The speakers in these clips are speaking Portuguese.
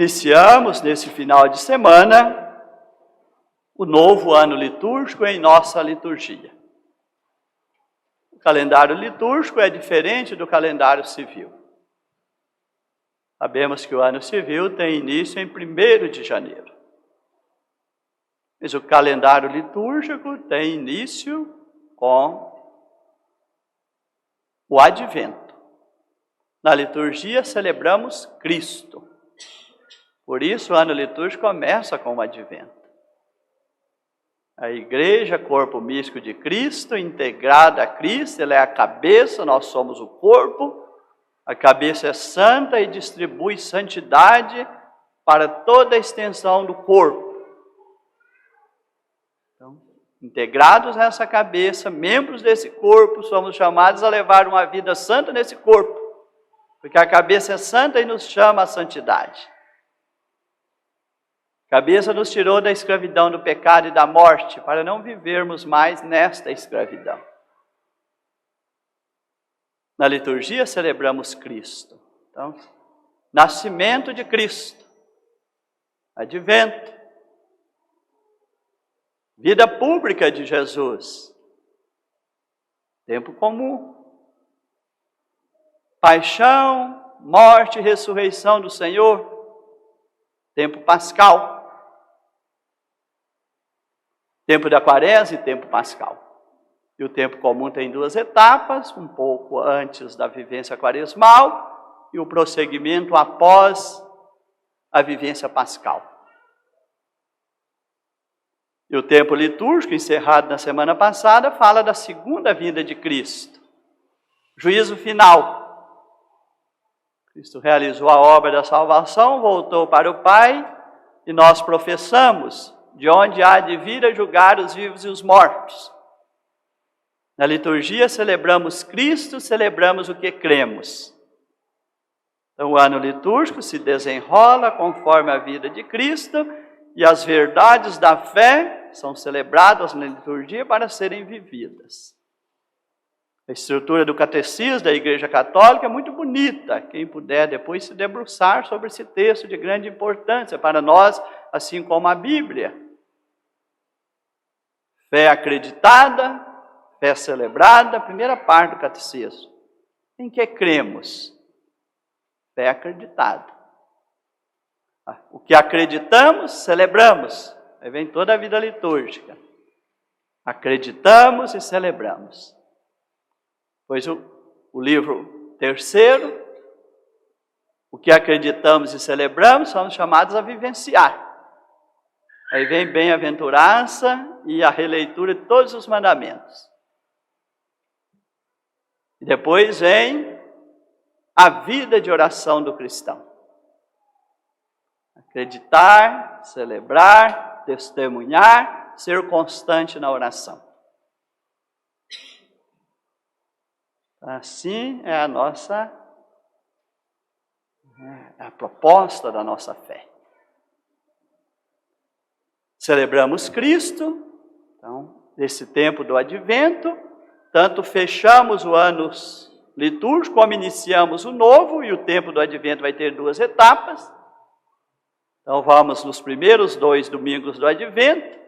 Iniciamos nesse final de semana o novo ano litúrgico em nossa liturgia. O calendário litúrgico é diferente do calendário civil. Sabemos que o ano civil tem início em 1º de janeiro. Mas o calendário litúrgico tem início com o advento. Na liturgia celebramos Cristo. Por isso o ano litúrgico começa com o advento. A igreja, corpo místico de Cristo, integrada a Cristo, ela é a cabeça, nós somos o corpo. A cabeça é santa e distribui santidade para toda a extensão do corpo. Então, integrados nessa cabeça, membros desse corpo, somos chamados a levar uma vida santa nesse corpo, porque a cabeça é santa e nos chama à santidade. A cabeça nos tirou da escravidão do pecado e da morte, para não vivermos mais nesta escravidão. Na liturgia celebramos Cristo. Então, nascimento de Cristo, advento, vida pública de Jesus, tempo comum, paixão, morte e ressurreição do Senhor, tempo pascal, tempo da quaresma e tempo pascal. E o tempo comum tem 2 etapas, um pouco antes da vivência quaresmal e o prosseguimento após a vivência pascal. E o tempo litúrgico, encerrado na semana passada, fala da segunda vinda de Cristo. Juízo final. Cristo realizou a obra da salvação, voltou para o Pai e nós professamos de onde há de vir a julgar os vivos e os mortos. Na liturgia celebramos Cristo, celebramos o que cremos. Então o ano litúrgico se desenrola conforme a vida de Cristo e as verdades da fé são celebradas na liturgia para serem vividas. A estrutura do catecismo da Igreja Católica é muito bonita. Quem puder depois se debruçar sobre esse texto de grande importância para nós, assim como a Bíblia. Fé acreditada, fé celebrada, primeira parte do catecismo. Em que cremos? Fé acreditada. O que acreditamos, celebramos. Aí vem toda a vida litúrgica. Acreditamos e celebramos. Pois o livro 3º, o que acreditamos e celebramos, somos chamados a vivenciar. Aí vem bem-aventurança e a releitura de todos os mandamentos. E depois vem a vida de oração do cristão. Acreditar, celebrar, testemunhar, ser constante na oração. Assim é a proposta da nossa fé. Celebramos Cristo, então, nesse tempo do advento, tanto fechamos o ano litúrgico, como iniciamos o novo, e o tempo do advento vai ter 2 etapas. Então vamos nos primeiros 2 domingos do advento,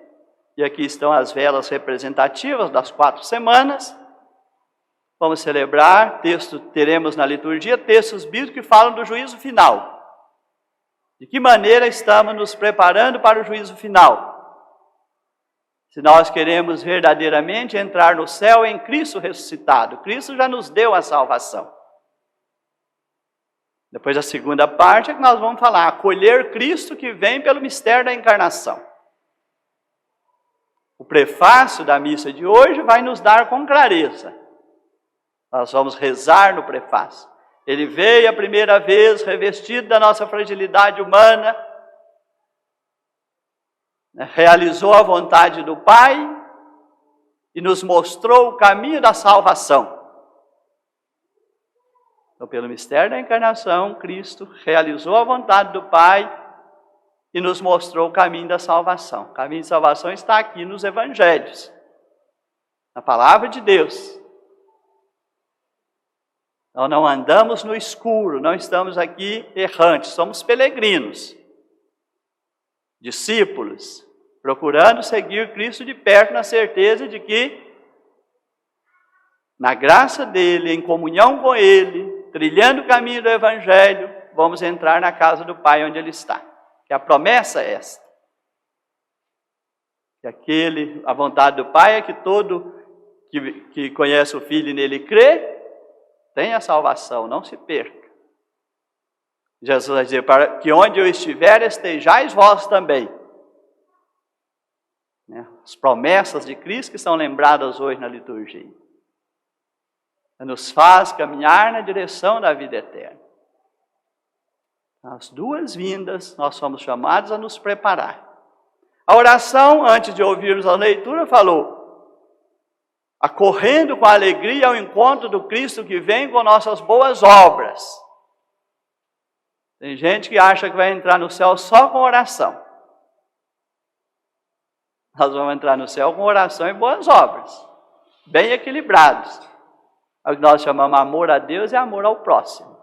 e aqui estão as velas representativas das 4 semanas. Vamos celebrar, teremos na liturgia textos bíblicos que falam do juízo final. De que maneira estamos nos preparando para o juízo final? Se nós queremos verdadeiramente entrar no céu em Cristo ressuscitado, Cristo já nos deu a salvação. Depois a segunda parte é que nós vamos falar, acolher Cristo que vem pelo mistério da encarnação. O prefácio da missa de hoje vai nos dar com clareza. Nós vamos rezar no prefácio. Ele veio a primeira vez revestido da nossa fragilidade humana, realizou a vontade do Pai e nos mostrou o caminho da salvação. Então, pelo mistério da encarnação, Cristo realizou a vontade do Pai e nos mostrou o caminho da salvação. O caminho de salvação está aqui nos Evangelhos, na Palavra de Deus. Então, não andamos no escuro, não estamos aqui errantes, somos peregrinos. discípulos, procurando seguir Cristo de perto, na certeza de que, na graça dele, em comunhão com ele, trilhando o caminho do Evangelho, vamos entrar na casa do Pai onde ele está. Que a promessa é esta. Que a vontade do Pai é que todo que conhece o Filho e nele crê, tenha salvação, não se perca. Jesus vai dizer, para que onde eu estiver, estejais vós também. As promessas de Cristo que são lembradas hoje na liturgia. Nos faz caminhar na direção da vida eterna. As duas vindas, nós somos chamados a nos preparar. A oração, antes de ouvirmos a leitura, falou: acorrendo com alegria ao encontro do Cristo que vem com nossas boas obras. Tem gente que acha que vai entrar no céu só com oração. Nós vamos entrar no céu com oração e boas obras, bem equilibrados. É o que nós chamamos amor a Deus e amor ao próximo.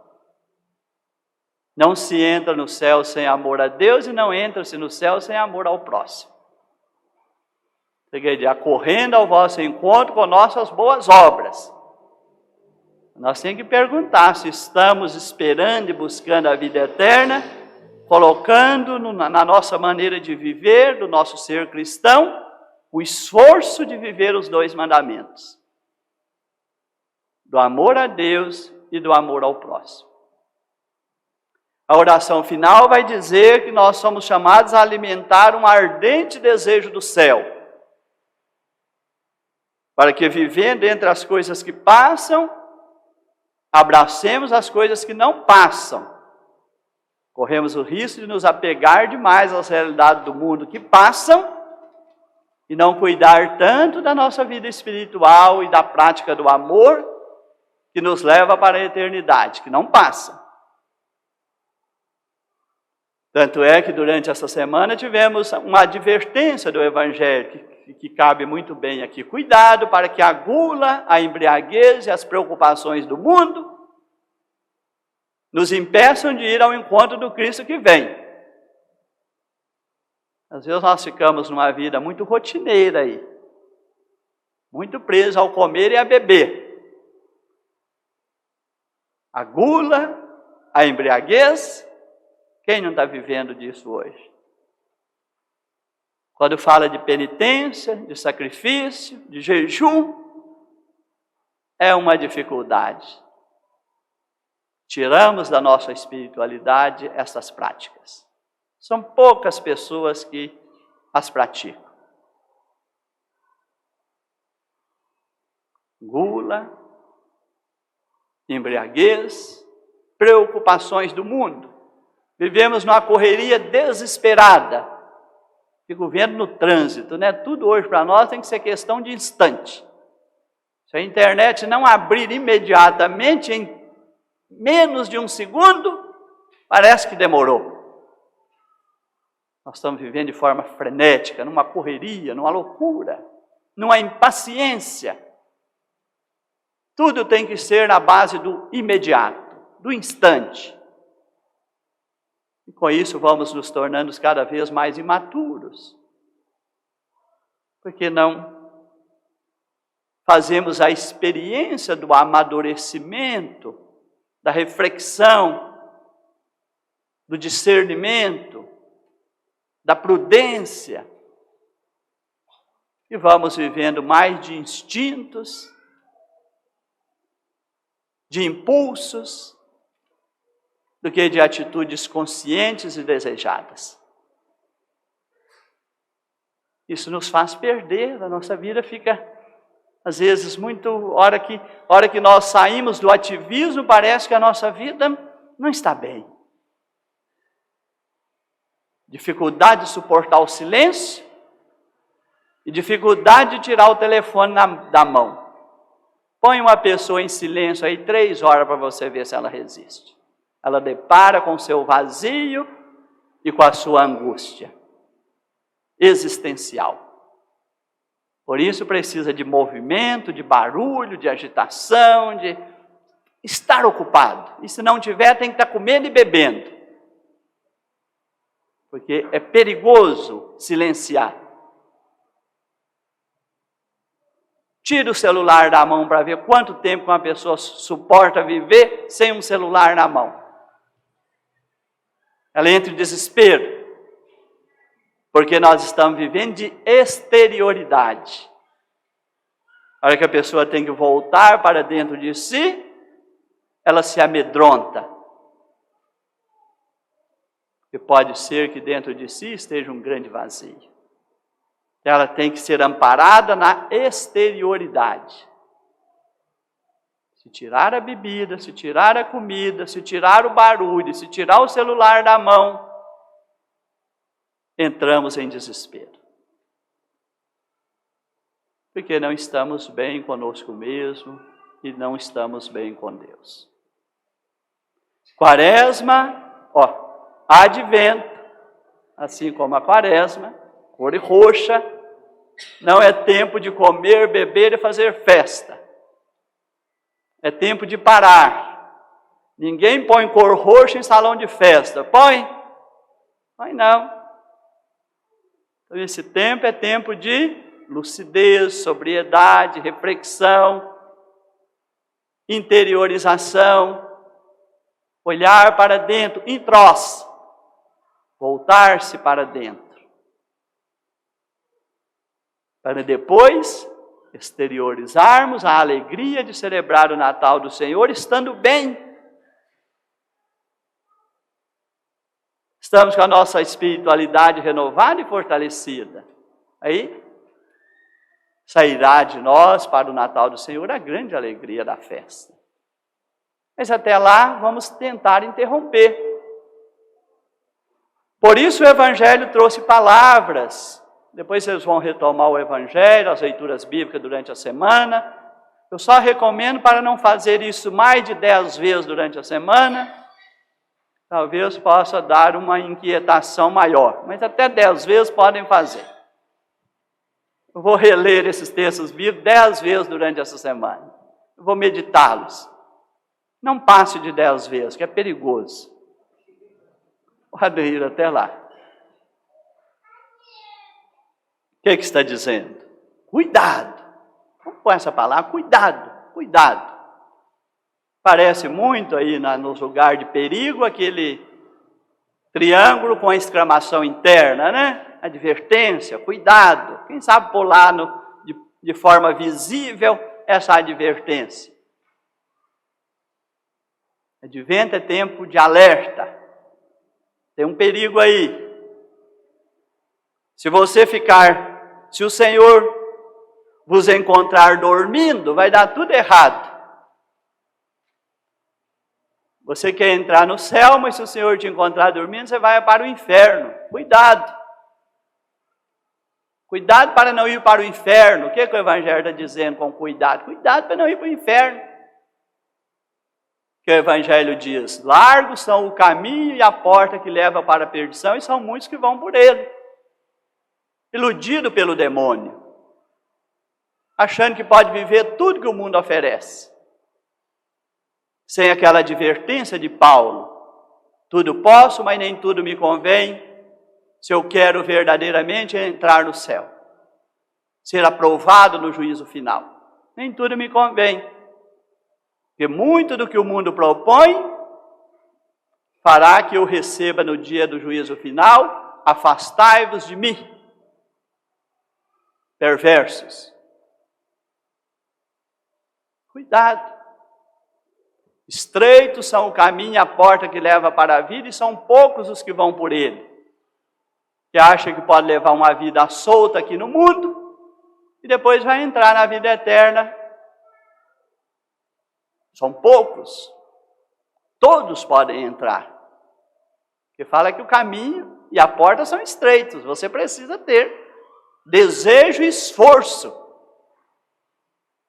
Não se entra no céu sem amor a Deus e não entra-se no céu sem amor ao próximo. Acorrendo ao vosso encontro com nossas boas obras. Nós temos que perguntar se estamos esperando e buscando a vida eterna, colocando na nossa maneira de viver, do nosso ser cristão, o esforço de viver os dois mandamentos. Do amor a Deus e do amor ao próximo. A oração final vai dizer que nós somos chamados a alimentar um ardente desejo do céu. Para que, vivendo entre as coisas que passam, abracemos as coisas que não passam. Corremos o risco de nos apegar demais às realidades do mundo que passam e não cuidar tanto da nossa vida espiritual e da prática do amor que nos leva para a eternidade, que não passa. Tanto é que durante essa semana tivemos uma advertência do Evangelho, que cabe muito bem aqui. Cuidado para que a gula, a embriaguez e as preocupações do mundo nos impeçam de ir ao encontro do Cristo que vem. Às vezes nós ficamos numa vida muito rotineira aí, muito presos ao comer e a beber. A gula, a embriaguez, quem não está vivendo disso hoje? Quando fala de penitência, de sacrifício, de jejum, é uma dificuldade. Tiramos da nossa espiritualidade essas práticas. São poucas pessoas que as praticam. Gula, embriaguez, preocupações do mundo. Vivemos numa correria desesperada. Fico vendo no trânsito, né? Tudo hoje para nós tem que ser questão de instante. Se a internet não abrir imediatamente, em menos de um segundo, parece que demorou. Nós estamos vivendo de forma frenética, numa correria, numa loucura, numa impaciência. Tudo tem que ser na base do imediato, do instante. E com isso vamos nos tornando cada vez mais imaturos. Porque não fazemos a experiência do amadurecimento, da reflexão, do discernimento, da prudência. E vamos vivendo mais de instintos, de impulsos, do que de atitudes conscientes e desejadas. Isso nos faz perder, a nossa vida fica, às vezes, hora que nós saímos do ativismo, parece que a nossa vida não está bem. Dificuldade de suportar o silêncio e dificuldade de tirar o telefone da mão. Põe uma pessoa em silêncio aí 3 horas para você ver se ela resiste. Ela depara com o seu vazio e com a sua angústia existencial. Por isso precisa de movimento, de barulho, de agitação, de estar ocupado. E se não tiver, tem que estar comendo e bebendo. Porque é perigoso silenciar. Tira o celular da mão para ver quanto tempo uma pessoa suporta viver sem um celular na mão. Ela entra em desespero. Porque nós estamos vivendo de exterioridade. A hora que a pessoa tem que voltar para dentro de si, ela se amedronta. E pode ser que dentro de si esteja um grande vazio. Ela tem que ser amparada na exterioridade. Se tirar a bebida, se tirar a comida, se tirar o barulho, se tirar o celular da mão, entramos em desespero. Porque não estamos bem conosco mesmo e não estamos bem com Deus. Quaresma, advento, assim como a quaresma, cor roxa, não é tempo de comer, beber e fazer festa. É tempo de parar. Ninguém põe cor roxa em salão de festa. Põe? Põe não. Então esse tempo é tempo de lucidez, sobriedade, reflexão, interiorização, olhar para dentro, intrós, voltar-se para dentro. Para depois exteriorizarmos a alegria de celebrar o Natal do Senhor, estando bem. Estamos com a nossa espiritualidade renovada e fortalecida. Aí, sairá de nós para o Natal do Senhor a grande alegria da festa. Mas até lá, vamos tentar interromper. Por isso o Evangelho trouxe palavras. Depois vocês vão retomar o Evangelho, as leituras bíblicas durante a semana. Eu só recomendo para não fazer isso mais de 10 vezes durante a semana. Talvez possa dar uma inquietação maior. Mas até 10 vezes podem fazer. Eu vou reler esses textos bíblicos 10 vezes durante essa semana. Eu vou meditá-los. Não passe de 10 vezes, que é perigoso. Pode ir até lá. O que está dizendo? Cuidado. Vamos pôr essa palavra, cuidado, cuidado. Parece muito aí nos lugares de perigo, aquele triângulo com a exclamação interna, né? Advertência, cuidado. Quem sabe pôr lá de forma visível essa advertência. Advento é tempo de alerta. Tem um perigo aí. Se o Senhor vos encontrar dormindo, vai dar tudo errado. Você quer entrar no céu, mas se o Senhor te encontrar dormindo, você vai para o inferno. Cuidado. Cuidado para não ir para o inferno. O que o Evangelho está dizendo com cuidado? Cuidado para não ir para o inferno. Que o Evangelho diz, largos são o caminho e a porta que leva para a perdição, e são muitos que vão por ele. Iludido pelo demônio, achando que pode viver tudo que o mundo oferece. Sem aquela advertência de Paulo, tudo posso, mas nem tudo me convém, se eu quero verdadeiramente entrar no céu, ser aprovado no juízo final. Nem tudo me convém. Porque muito do que o mundo propõe fará que eu receba no dia do juízo final, afastai-vos de mim, perversos. Cuidado. Estreitos são o caminho e a porta que leva para a vida, e são poucos os que vão por ele. Que acha que pode levar uma vida solta aqui no mundo, e depois vai entrar na vida eterna. São poucos. Todos podem entrar. Porque fala que o caminho e a porta são estreitos. Você precisa ter desejo e esforço.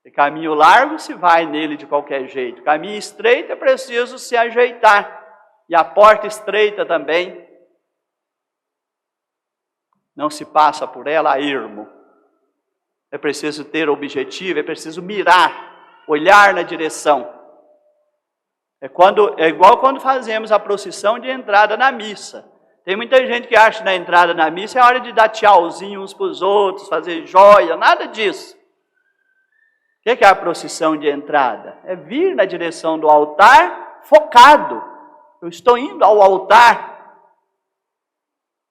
E caminho largo se vai nele de qualquer jeito. Caminho estreito é preciso se ajeitar. E a porta estreita também não se passa por ela a ermo. É preciso ter objetivo, é preciso mirar, olhar na direção. É igual quando fazemos a procissão de entrada na missa. Tem muita gente que acha que na entrada na missa é hora de dar tchauzinho uns para os outros, fazer joia, nada disso. O que é a procissão de entrada? É vir na direção do altar focado. Eu estou indo ao altar.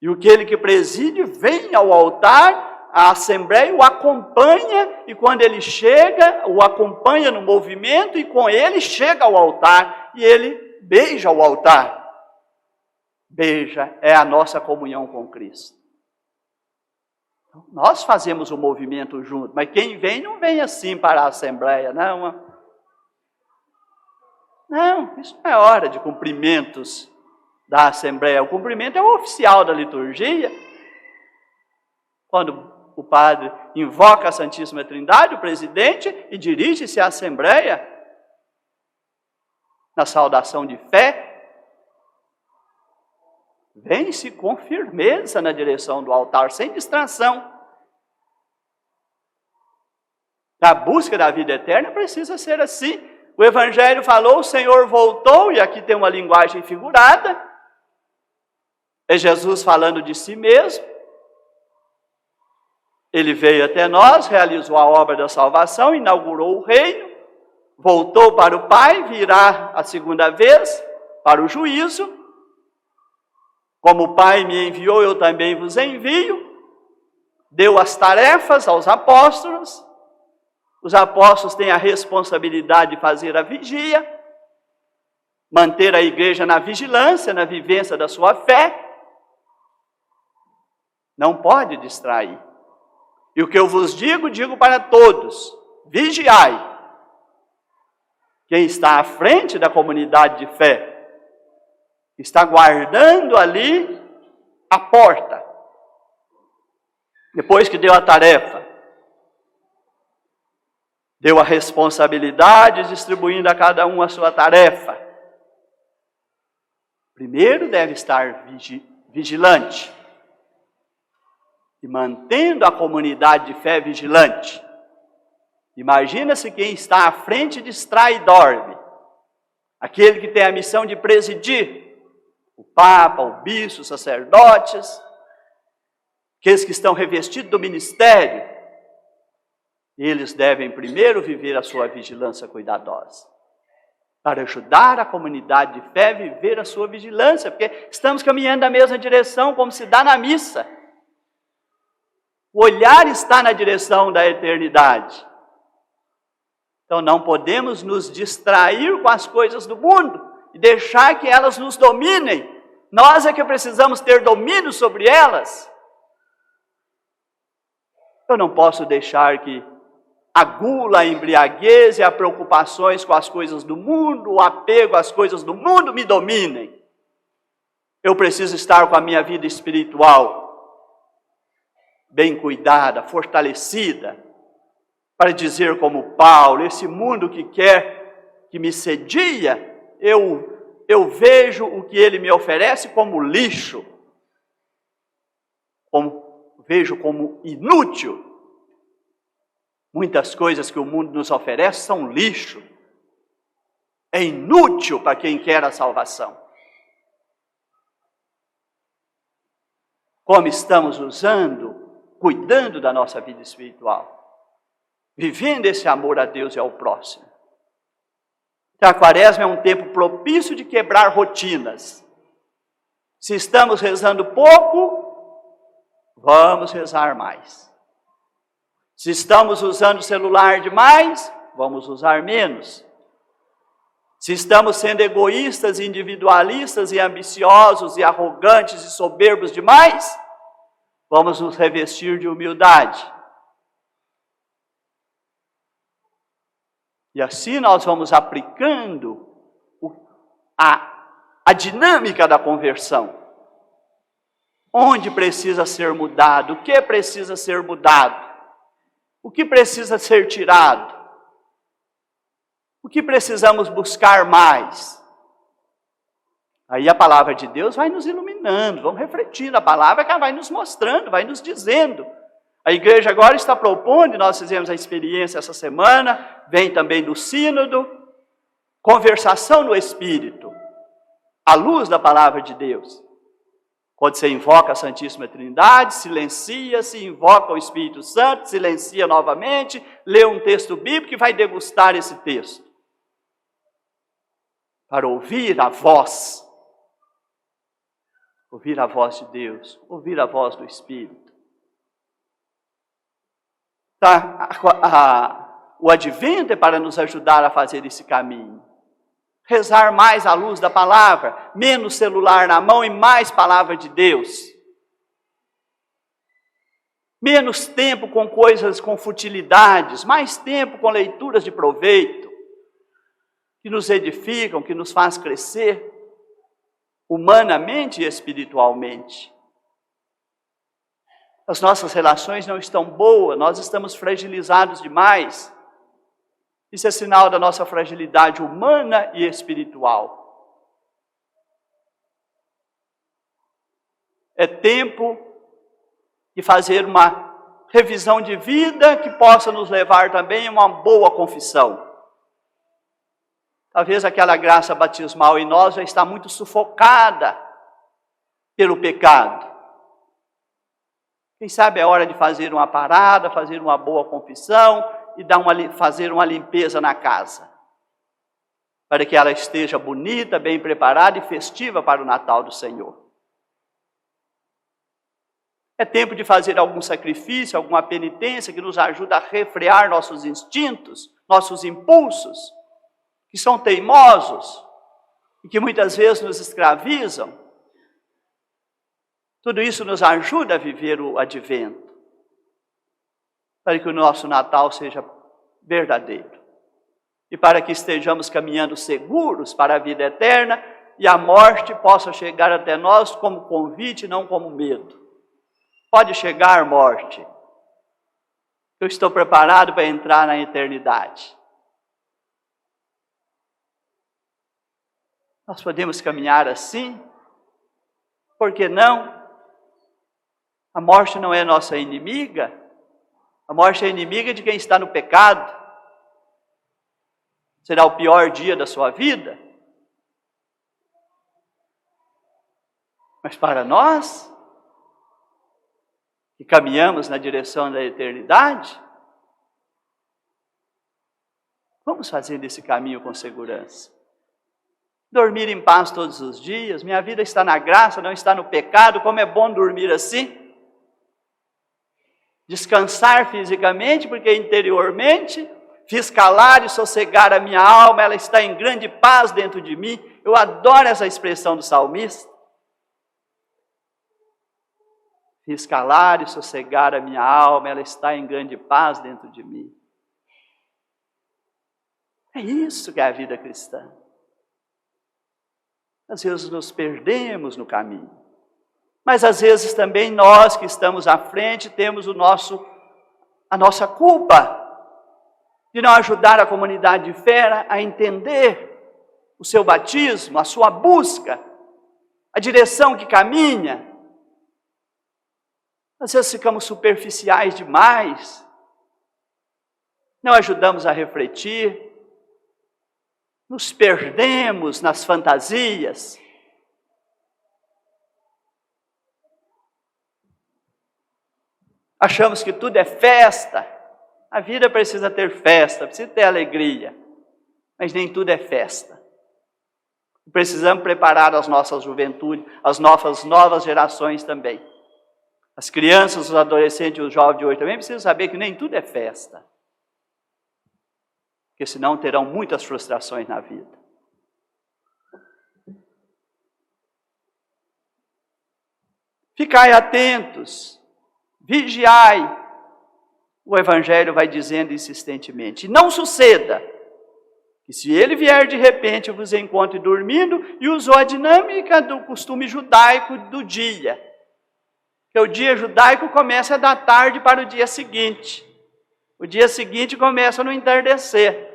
E aquele que preside vem ao altar, a assembleia o acompanha, e quando ele chega, o acompanha no movimento, e com ele chega ao altar, e ele beija o altar. Beija é a nossa comunhão com Cristo. Nós fazemos o movimento junto, mas quem vem não vem assim para a assembleia, não. Não, isso não é hora de cumprimentos da assembleia. O cumprimento é o oficial da liturgia. Quando o padre invoca a Santíssima Trindade, o presidente, e dirige-se à assembleia na saudação de fé, vem-se com firmeza na direção do altar, sem distração. A busca da vida eterna precisa ser assim. O Evangelho falou, o Senhor voltou, e aqui tem uma linguagem figurada. É Jesus falando de si mesmo. Ele veio até nós, realizou a obra da salvação, inaugurou o reino, voltou para o Pai, virá a segunda vez para o juízo. Como o Pai me enviou, eu também vos envio. Deu as tarefas aos apóstolos. Os apóstolos têm a responsabilidade de fazer a vigia, manter a igreja na vigilância, na vivência da sua fé. Não pode distrair. E o que eu vos digo, digo para todos: vigiai. Quem está à frente da comunidade de fé está guardando ali a porta. Depois que deu a tarefa, deu a responsabilidade, distribuindo a cada um a sua tarefa. Primeiro deve estar vigilante e mantendo a comunidade de fé vigilante. Imagina se quem está à frente distrai e dorme. Aquele que tem a missão de presidir, o Papa, o Bispo, os sacerdotes, aqueles que estão revestidos do ministério, eles devem primeiro viver a sua vigilância cuidadosa, para ajudar a comunidade de fé a viver a sua vigilância, porque estamos caminhando na mesma direção, como se dá na missa. O olhar está na direção da eternidade. Então não podemos nos distrair com as coisas do mundo e deixar que elas nos dominem. Nós é que precisamos ter domínio sobre elas. Eu não posso deixar que a gula, a embriaguez e as preocupações com as coisas do mundo, o apego às coisas do mundo me dominem. Eu preciso estar com a minha vida espiritual bem cuidada, fortalecida, para dizer como Paulo: esse mundo que quer que me sedia, eu vejo o que ele me oferece como lixo, vejo como inútil. Muitas coisas que o mundo nos oferece são lixo. É inútil para quem quer a salvação. Como estamos cuidando da nossa vida espiritual, vivendo esse amor a Deus e ao próximo. Então, a Quaresma é um tempo propício de quebrar rotinas. Se estamos rezando pouco, vamos rezar mais. Se estamos usando o celular demais, vamos usar menos. Se estamos sendo egoístas, individualistas e ambiciosos e arrogantes e soberbos demais, vamos nos revestir de humildade. E assim nós vamos aplicando a dinâmica da conversão. Onde precisa ser mudado? O que precisa ser mudado? O que precisa ser tirado? O que precisamos buscar mais? Aí a palavra de Deus vai nos iluminando, vamos refletindo a palavra que ela vai nos mostrando, vai nos dizendo. A igreja agora está propondo, e nós fizemos a experiência essa semana, vem também do sínodo, conversação no Espírito, à luz da palavra de Deus. Quando você invoca a Santíssima Trindade, silencia, se invoca o Espírito Santo, silencia novamente, lê um texto bíblico e vai degustar esse texto. Para ouvir a voz de Deus, ouvir a voz do Espírito. O advento é para nos ajudar a fazer esse caminho. Rezar mais à luz da palavra, menos celular na mão e mais palavra de Deus. Menos tempo com coisas, com futilidades, mais tempo com leituras de proveito, que nos edificam, que nos faz crescer, humanamente e espiritualmente. As nossas relações não estão boas, nós estamos fragilizados demais. Isso é sinal da nossa fragilidade humana e espiritual. É tempo de fazer uma revisão de vida que possa nos levar também a uma boa confissão. Talvez aquela graça batismal em nós já está muito sufocada pelo pecado. Quem sabe é hora de fazer uma parada, fazer uma boa confissão e fazer uma limpeza na casa, para que ela esteja bonita, bem preparada e festiva para o Natal do Senhor. É tempo de fazer algum sacrifício, alguma penitência que nos ajuda a refrear nossos instintos, nossos impulsos, que são teimosos e que muitas vezes nos escravizam. Tudo isso nos ajuda a viver o advento, para que o nosso Natal seja verdadeiro e para que estejamos caminhando seguros para a vida eterna e a morte possa chegar até nós como convite, não como medo. Pode chegar, morte. Eu estou preparado para entrar na eternidade. Nós podemos caminhar assim? Por que não? A morte não é nossa inimiga. A morte é inimiga de quem está no pecado. Será o pior dia da sua vida. Mas para nós, que caminhamos na direção da eternidade, vamos fazer esse caminho com segurança. Dormir em paz todos os dias, minha vida está na graça, não está no pecado, como é bom dormir assim. Descansar fisicamente, porque interiormente fiz calar e sossegar a minha alma, ela está em grande paz dentro de mim. Eu adoro essa expressão do salmista. Fiz calar e sossegar a minha alma, ela está em grande paz dentro de mim. É isso que é a vida cristã. Às vezes nos perdemos no caminho. Mas às vezes também nós que estamos à frente temos a nossa culpa de não ajudar a comunidade de fé a entender o seu batismo, a sua busca, a direção que caminha. Às vezes ficamos superficiais demais, não ajudamos a refletir, nos perdemos nas fantasias. Achamos que tudo é festa. A vida precisa ter festa, precisa ter alegria. Mas nem tudo é festa. Precisamos preparar as nossas juventudes, as novas gerações também. As crianças, os adolescentes e os jovens de hoje também precisam saber que nem tudo é festa. Porque senão terão muitas frustrações na vida. Ficai atentos. Vigiai, o Evangelho vai dizendo insistentemente. Não suceda que se ele vier de repente vos encontre dormindo, e usou a dinâmica do costume judaico do dia. Que o dia judaico começa da tarde para o dia seguinte. O dia seguinte começa no entardecer.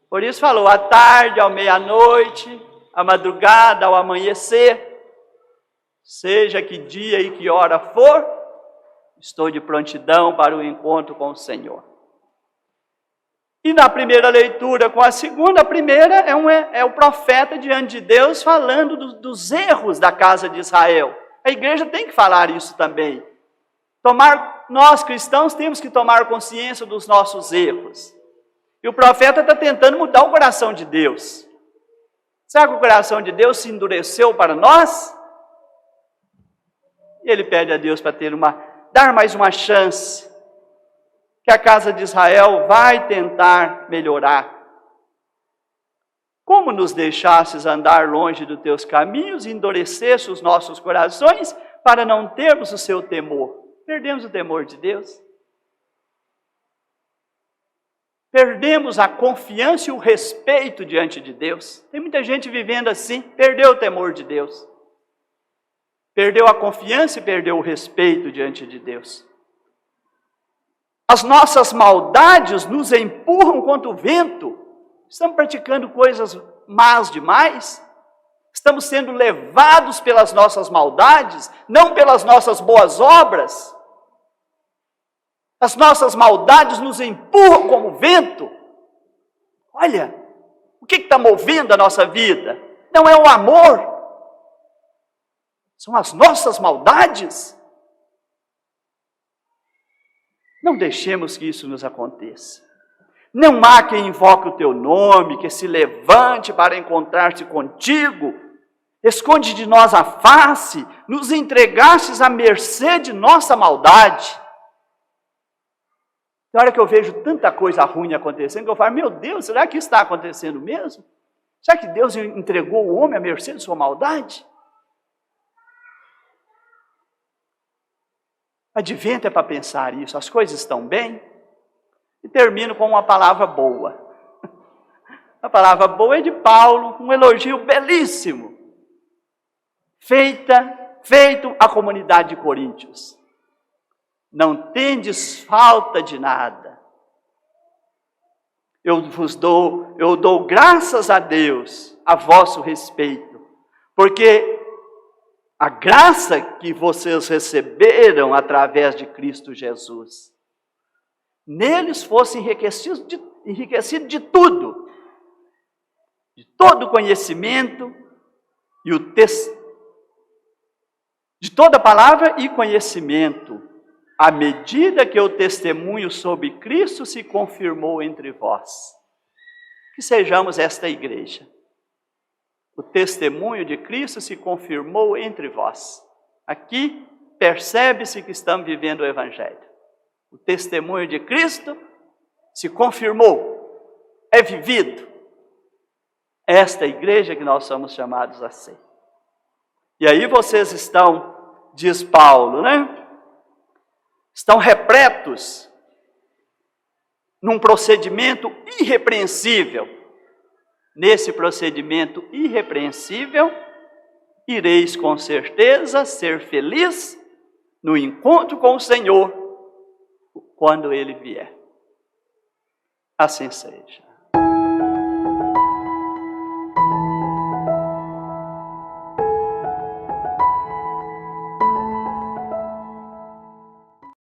Por isso falou, à tarde, à meia-noite, à madrugada, ao amanhecer. Seja que dia e que hora for, estou de prontidão para o encontro com o Senhor. E na primeira leitura com a segunda, a primeira é o profeta diante de Deus falando dos erros da casa de Israel. A igreja tem que falar isso também. Nós cristãos temos que tomar consciência dos nossos erros. E o profeta está tentando mudar o coração de Deus. Será que o coração de Deus se endureceu para nós? E ele pede a Deus para dar mais uma chance, que a casa de Israel vai tentar melhorar. Como nos deixasses andar longe dos teus caminhos e endurecesse os nossos corações para não termos o seu temor? Perdemos o temor de Deus. Perdemos a confiança e o respeito diante de Deus. Tem muita gente vivendo assim, perdeu o temor de Deus. Perdeu a confiança e perdeu o respeito diante de Deus. As nossas maldades nos empurram contra o vento. Estamos praticando coisas más demais. Estamos sendo levados pelas nossas maldades, não pelas nossas boas obras. As nossas maldades nos empurram como vento. Olha, o que está movendo a nossa vida? Não é o amor. São as nossas maldades. Não deixemos que isso nos aconteça. Não há quem invoque o teu nome, que se levante para encontrar-se contigo. Esconde de nós a face, nos entregastes à mercê de nossa maldade. Na hora que eu vejo tanta coisa ruim acontecendo, que eu falo, meu Deus, será que isso está acontecendo mesmo? Será que Deus entregou o homem à mercê de sua maldade? Advento é para pensar isso, as coisas estão bem. E termino com uma palavra boa. A palavra boa é de Paulo, um elogio belíssimo. Feito à comunidade de Coríntios. Não tendes falta de nada. Eu dou graças a Deus a vosso respeito, porque a graça que vocês receberam através de Cristo Jesus, neles fosse enriquecido de tudo, de todo conhecimento e de toda palavra e conhecimento, à medida que o testemunho sobre Cristo se confirmou entre vós. Que sejamos esta igreja. O testemunho de Cristo se confirmou entre vós. Aqui percebe-se que estamos vivendo o Evangelho. O testemunho de Cristo se confirmou, é vivido. Esta igreja que nós somos chamados a ser. E aí vocês estão, diz Paulo, né? Estão repletos num procedimento irrepreensível. Nesse procedimento irrepreensível, ireis com certeza ser feliz no encontro com o Senhor, quando Ele vier. Assim seja.